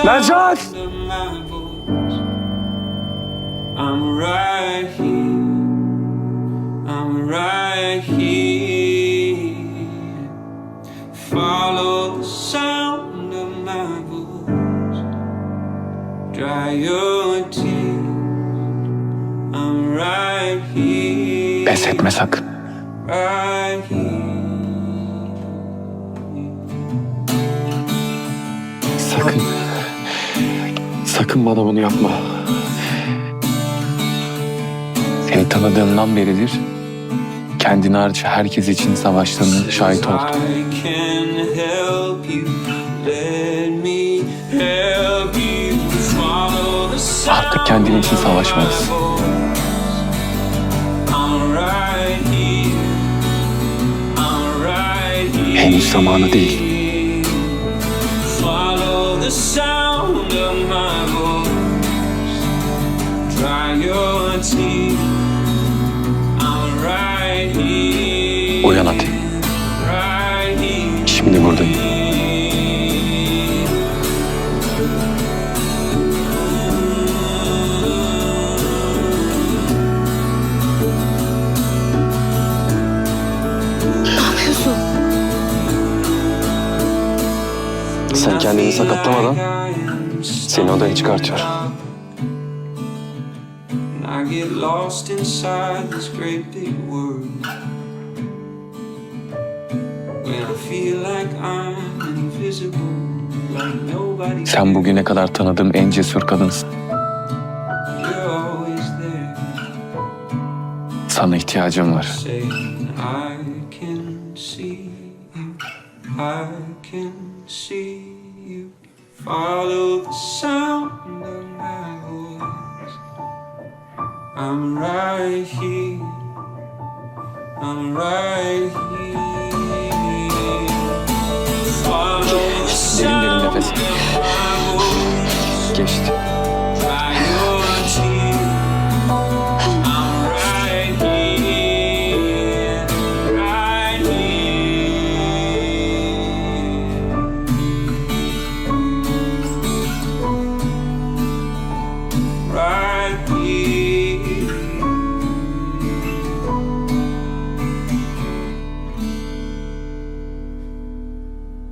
Mercan! I'm right here. I'm right here. Follow the sound of my voice. Dry your tears. I'm right here. Pes etme sakın. Right here. Sakın. Sakın bana bunu yapma. Seni tanıdığımdan beridir kendini hariç herkes için savaştığını şahit oldum. I can help you. Let me help you. Follow the sound. Artık kendin için savaşmalısın. I'm right here. I'm right here. Henüz zamanı değil. Follow the sound of my voice. Dry your tears. I'm right here. Uyan hadi. Right here. Şimdi buradayım. Ne yapıyorsun? Sen kendini sakatlamadan seni odaya çıkartıyorum. I get lost inside this great big world. When I feel like I'm invisible, like nobody. Sen bugüne kadar tanıdığım en cesur kadınsın. You're always there. Sana ihtiyacım var. Saying I can see you, I can see you. Follow the sound of my voice. I'm right here. I'm right here.